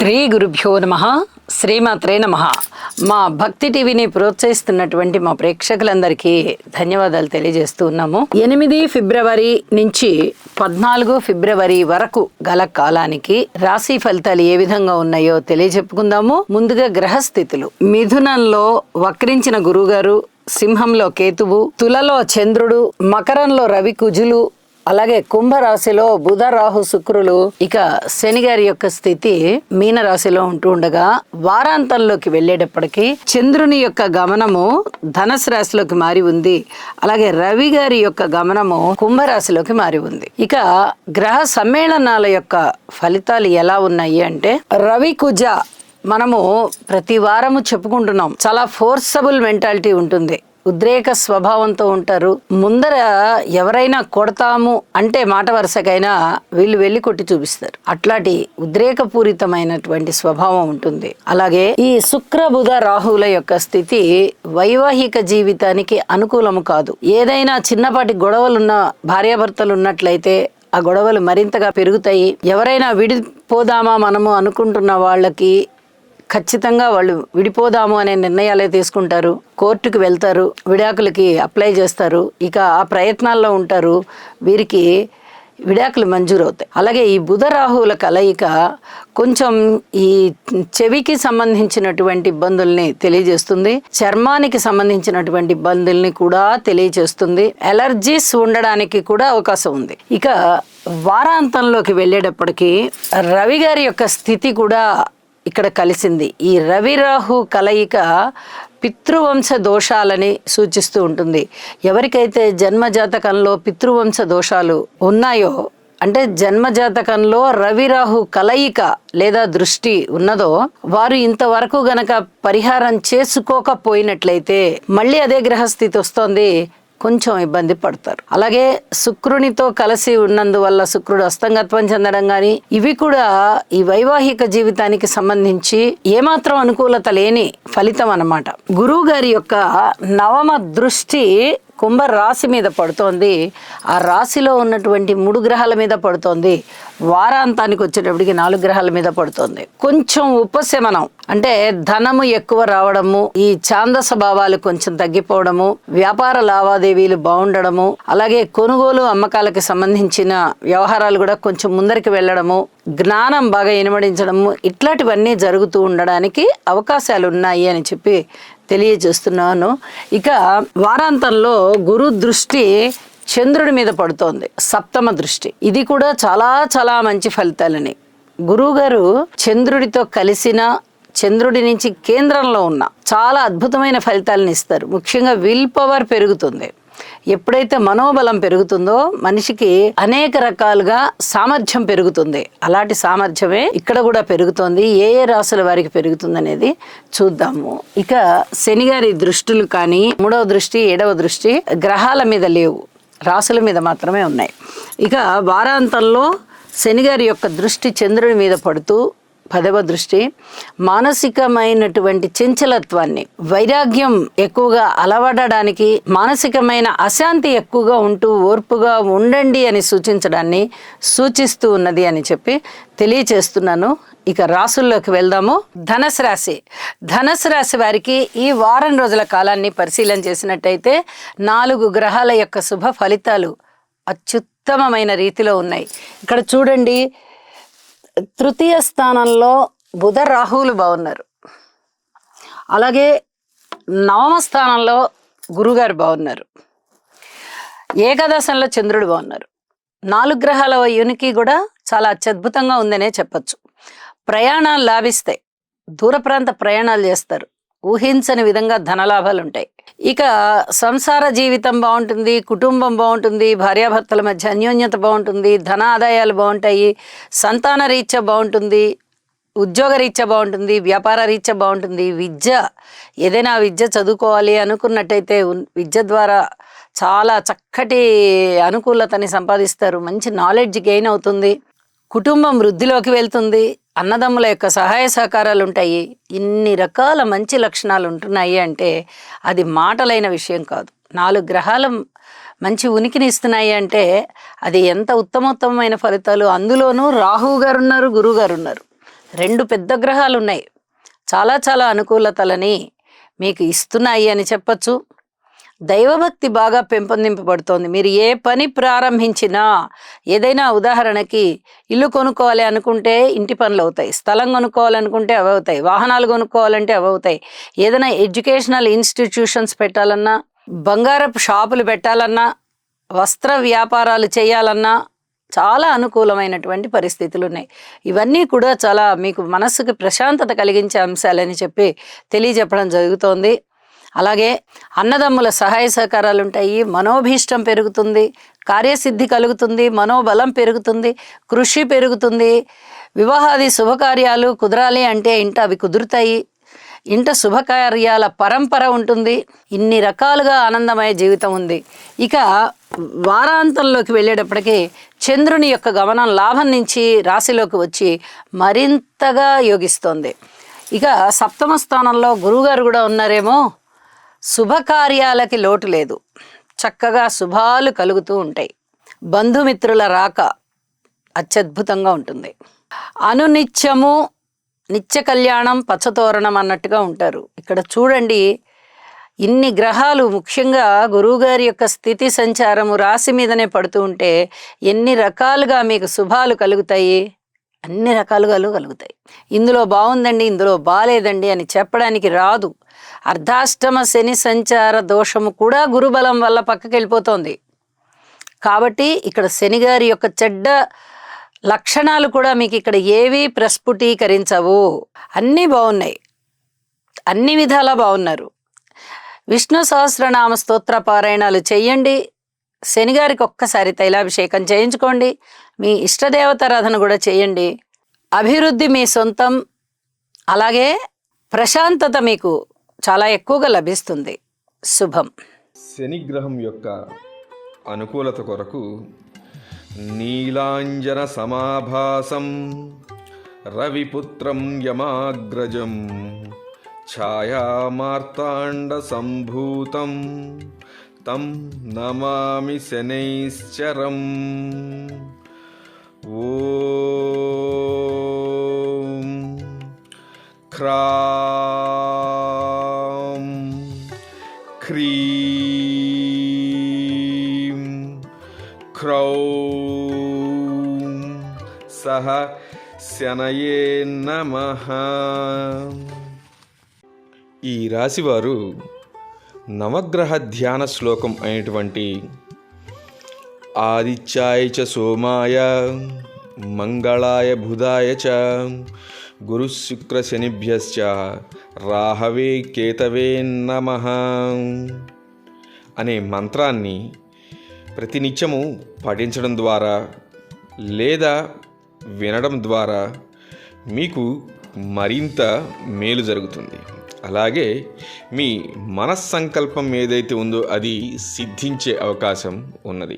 శ్రీ గురుభ్యో నమః. శ్రీమాత్రే నమః. మా భక్తి టీవీని ప్రోత్సహిస్తున్నటువంటి మా ప్రేక్షకులందరికీ ధన్యవాదాలు తెలియజేస్తూ ఉన్నాము. 8 ఫిబ్రవరి నుంచి 14 ఫిబ్రవరి వరకు గల కాలానికి రాశి ఫలితాలు ఏ విధంగా ఉన్నాయో తెలియజెప్పుకుందాము. ముందుగా గ్రహస్థితులు. మిథునంలో వక్రించిన గురుగారు, సింహంలో కేతువు, తులలో చంద్రుడు, మకరంలో రవి కుజులు, అలాగే కుంభరాశిలో బుధ రాహు శుక్రులు, ఇక శని గారి యొక్క స్థితి మీనరాశిలో ఉంటూ ఉండగా వారాంతంలోకి వెళ్ళేటప్పటికి చంద్రుని యొక్క గమనము ధనుసు రాశిలోకి మారి ఉంది. అలాగే రవి గారి యొక్క గమనము కుంభరాశిలోకి మారి ఉంది. ఇక గ్రహ సమ్మేళనాల యొక్క ఫలితాలు ఎలా ఉన్నాయి అంటే, రవి కుజ మనము ప్రతి వారము చెప్పుకుంటున్నాం, చాలా ఫోర్సబుల్ మెంటాలిటీ ఉంటుంది, ఉద్రేక స్వభావంతో ఉంటారు. ముందర ఎవరైనా కొడతాము అంటే మాట వరుసకైనా వీళ్ళు వెళ్ళి కొట్టి చూపిస్తారు. అట్లాంటి ఉద్రేకపూరితమైనటువంటి స్వభావం ఉంటుంది. అలాగే ఈ శుక్ర బుధ రాహువుల యొక్క స్థితి వైవాహిక జీవితానికి అనుకూలము కాదు. ఏదైనా చిన్నపాటి గొడవలున్న భార్యాభర్తలు ఉన్నట్లయితే ఆ గొడవలు మరింతగా పెరుగుతాయి. ఎవరైనా విడిపోదామా మనము అనుకుంటున్న వాళ్ళకి ఖచ్చితంగా వాళ్ళు విడిపోదాము అనే నిర్ణయాలే తీసుకుంటారు. కోర్టుకు వెళ్తారు, విడాకులకి అప్లై చేస్తారు. ఇక ఆ ప్రయత్నాల్లో ఉంటారు. వీరికి విడాకులు మంజూరు అవుతాయి. అలాగే ఈ బుధ రాహువుల కలయిక కొంచెం ఈ చెవికి సంబంధించినటువంటి ఇబ్బందుల్ని తెలియజేస్తుంది, చర్మానికి సంబంధించినటువంటి ఇబ్బందుల్ని కూడా తెలియజేస్తుంది, ఎలర్జీస్ ఉండడానికి కూడా అవకాశం ఉంది. ఇక వారాంతంలోకి వెళ్ళేటప్పటికి రవి గారి యొక్క స్థితి కూడా ఇక్కడ కలిసింది. ఈ రవి రాహు కలయిక పితృవంశ దోషాలని సూచిస్తూ ఉంటుంది. ఎవరికైతే జన్మజాతకంలో పితృవంశ దోషాలు ఉన్నాయో, అంటే జన్మజాతకంలో రవిరాహు కలయిక లేదా దృష్టి ఉన్నదో, వారు ఇంతవరకు గనక పరిహారం చేసుకోకపోయినట్లయితే మళ్ళీ అదే గ్రహస్థితి వస్తోంది, కొంచెం ఇబ్బంది పడతారు. అలాగే శుక్రునితో కలిసి ఉన్నందువల్ల శుక్రుడు అస్తంగత్వం చెందడం కానీ, ఇవి కూడా ఈ వైవాహిక జీవితానికి సంబంధించి ఏమాత్రం అనుకూలత లేని ఫలితం అన్నమాట. గురువు గారి యొక్క నవమ దృష్టి కుంభ రాశి మీద పడుతోంది. ఆ రాశిలో ఉన్నటువంటి 3 గ్రహాల మీద పడుతోంది. వారాంతానికి వచ్చేటప్పటికి 4 గ్రహాల మీద పడుతోంది. కొంచెం ఉపశమనం అంటే ధనము ఎక్కువ రావడము, ఈ ఛాందస భావాలు కొంచెం తగ్గిపోవడము, వ్యాపార లావాదేవీలు బాగుండడము, అలాగే కొనుగోలు అమ్మకాలకు సంబంధించిన వ్యవహారాలు కూడా కొంచెం ముందరికి వెళ్ళడము, జ్ఞానం బాగా ఇనుమడించడము, ఇట్లాంటివన్నీ జరుగుతూ ఉండడానికి అవకాశాలు ఉన్నాయి అని చెప్పి తెలియజేస్తున్నాను. ఇక వారాంతంలో గురు దృష్టి చంద్రుడి మీద పడుతోంది, సప్తమ దృష్టి. ఇది కూడా చాలా చాలా మంచి ఫలితాలని. గురువు గారు చంద్రుడితో కలిసిన, చంద్రుడి నుంచి కేంద్రంలో ఉన్న చాలా అద్భుతమైన ఫలితాలను ఇస్తారు. ముఖ్యంగా విల్ పవర్ పెరుగుతుంది. ఎప్పుడైతే మనోబలం పెరుగుతుందో మనిషికి అనేక రకాలుగా సామర్థ్యం పెరుగుతుంది. అలాంటి సామర్థ్యమే ఇక్కడ కూడా పెరుగుతోంది. ఏ ఏ రాశుల వారికి పెరుగుతుంది అనేది చూద్దాము. ఇక శని గారి దృష్టులు కానీ 3వ దృష్టి 7వ దృష్టి గ్రహాల మీద లేవు, రాశుల మీద మాత్రమే ఉన్నాయి. ఇక వారాంతంలో శని గారి యొక్క దృష్టి చంద్రుడి మీద పడుతూ 10వ దృష్టి మానసికమైనటువంటి చంచలత్వాన్ని, వైరాగ్యం ఎక్కువగా అలవడడానికి, మానసికమైన అశాంతి ఎక్కువగా ఉంటూ ఓర్పుగా ఉండండి అని సూచించడాన్ని సూచిస్తూ ఉన్నది అని చెప్పి తెలియచేస్తున్నాను. ఇక రాశుల్లోకి వెళ్దాము. ధనుసు రాశి. ధనుసు రాశి వారికి ఈ వారం రోజుల కాలాన్ని పరిశీలన చేసినట్టయితే 4 గ్రహాల యొక్క శుభ ఫలితాలు అత్యుత్తమమైన రీతిలో ఉన్నాయి. ఇక్కడ చూడండి, తృతీయ స్థానంలో బుధ రాహువులు బాగున్నారు. అలాగే నవమ స్థానంలో గురుగారు బాగున్నారు. ఏకాదశంలో చంద్రుడు బాగున్నారు. 4 గ్రహాల యూనికి కూడా చాలా అత్యద్భుతంగా ఉందనే చెప్పచ్చు. ప్రయాణాలు లాభిస్తాయి, దూర ప్రాంత ప్రయాణాలు చేస్తారు, ఊహించని విధంగా ధనలాభాలు ఉంటాయి. ఇక సంసార జీవితం బాగుంటుంది, కుటుంబం బాగుంటుంది, భార్యాభర్తల మధ్య అన్యోన్యత బాగుంటుంది, ధన ఆదాయాలు బాగుంటాయి, సంతాన రీత్యా బాగుంటుంది, ఉద్యోగ రీత్యా బాగుంటుంది, వ్యాపార రీత్యా బాగుంటుంది. విద్య, ఏదైనా విద్య చదువుకోవాలి అనుకున్నట్టయితే విద్య ద్వారా చాలా చక్కటి అనుకూలతని సంపాదిస్తారు, మంచి నాలెడ్జ్ గెయిన్ అవుతుంది, కుటుంబం వృద్ధిలోకి వెళ్తుంది, అన్నదమ్ముల యొక్క సహాయ సహకారాలు ఉంటాయి. ఇన్ని రకాల మంచి లక్షణాలు ఉంటున్నాయి అంటే అది మాటలైన విషయం కాదు. 4 గ్రహాలు మంచి ఉనికిని ఇస్తున్నాయి అంటే అది ఎంత ఉత్తమోత్తమైన ఫలితాలు. అందులోనూ రాహువు గారు ఉన్నారు, గురువు గారు ఉన్నారు. 2 పెద్ద గ్రహాలు ఉన్నాయి. చాలా చాలా అనుకూలతలని మీకు ఇస్తున్నాయి అని చెప్పచ్చు. దైవభక్తి బాగా పెంపొందింపబడుతోంది. మీరు ఏ పని ప్రారంభించినా, ఏదైనా ఉదాహరణకి ఇల్లు కొనుక్కోవాలి అనుకుంటే ఇంటి పనులు అవుతాయి, స్థలం కొనుక్కోవాలనుకుంటే అవి అవుతాయి, వాహనాలు కొనుక్కోవాలంటే అవి అవుతాయి, ఏదైనా ఎడ్యుకేషనల్ ఇన్స్టిట్యూషన్స్ పెట్టాలన్నా, బంగారపు షాపులు పెట్టాలన్నా, వస్త్ర వ్యాపారాలు చేయాలన్నా చాలా అనుకూలమైనటువంటి పరిస్థితులు ఉన్నాయి. ఇవన్నీ కూడా చాలా మీకు మనస్సుకి ప్రశాంతత కలిగించే అంశాలని చెప్పి తెలియజెప్పడం జరుగుతోంది. అలాగే అన్నదమ్ముల సహాయ సహకారాలు ఉంటాయి, మనోభీష్టం పెరుగుతుంది, కార్యసిద్ధి కలుగుతుంది, మనోబలం పెరుగుతుంది, కృషి పెరుగుతుంది. వివాహాది శుభకార్యాలు కుదరాలి అంటే ఇంట అవి కుదురుతాయి. ఇంట శుభకార్యాల పరంపర ఉంటుంది. ఇన్ని రకాలుగా ఆనందమయ జీవితం ఉంది. ఇక వారాంతంలోకి వెళ్ళేటప్పటికీ చంద్రుని యొక్క గమనం లాభం నుంచి రాశిలోకి వచ్చి మరింతగా యోగిస్తోంది. ఇక సప్తమ స్థానంలో గురువుగారు కూడా ఉన్నారేమో. శుభకార్యాలకి లోటు లేదు, చక్కగా శుభాలు కలుగుతూ ఉంటాయి. బంధుమిత్రుల రాక అత్యద్భుతంగా ఉంటుంది. అనునిత్యము నిత్య కళ్యాణం పచ్చతోరణం అన్నట్టుగా ఉంటారు. ఇక్కడ చూడండి, ఇన్ని గ్రహాలు ముఖ్యంగా గురువుగారి యొక్క స్థితి సంచారము రాశి మీదనే పడుతూ ఉంటే ఎన్ని రకాలుగా మీకు శుభాలు కలుగుతాయి, అన్ని రకాలుగా కలుగుతాయి. ఇందులో బాగుందండి, ఇందులో బాలేదండి అని చెప్పడానికి రాదు. అర్ధాష్టమ శని సంచార దోషము కూడా గురుబలం వల్ల పక్కకి వెళ్ళిపోతోంది. కాబట్టి ఇక్కడ శనిగారి యొక్క చెడ్డ లక్షణాలు కూడా మీకు ఇక్కడ ఏవీ ప్రస్ఫుటీకరించవు. అన్నీ బాగున్నాయి, అన్ని విధాలా బాగున్నారు. విష్ణు సహస్రనామ స్తోత్ర పారాయణాలు చెయ్యండి. శనిగారికి ఒక్కసారి తైలాభిషేకం చేయించుకోండి. మీ ఇష్టదేవతారాధన కూడా చేయండి. అభివృద్ధి మీ సొంతం. అలాగే ప్రశాంతత మీకు చాలా ఎక్కువగా లభిస్తుంది. శుభం. శని గ్రహం యొక్క అనుకూలత కొరకు నీలాంజన సమాభాసం రవిపుత్రం యమాగ్రజం ఛాయామార్తాండ సంభూతం తం నమామి శనైశ్చరం. ఓం క్రాం క్రీం క్రౌం సహ శనయే నమః. ఈ రాశివారు నవగ్రహ ధ్యాన శ్లోకం అయినటువంటి ఆదిత్యాయ చ సోమాయ మంగళాయ బుధాయ చ గురు శుక్ర శనిభ్యశ్చ రాహవే కేతవే నమః అనే మంత్రాన్ని ప్రతినిత్యము పఠించడం ద్వారా లేదా వినడం ద్వారా మీకు మరింత మేలు జరుగుతుంది. అలాగే మీ మనస్సంకల్పం ఏదైతే ఉందో అది సిద్ధించే అవకాశం ఉన్నది.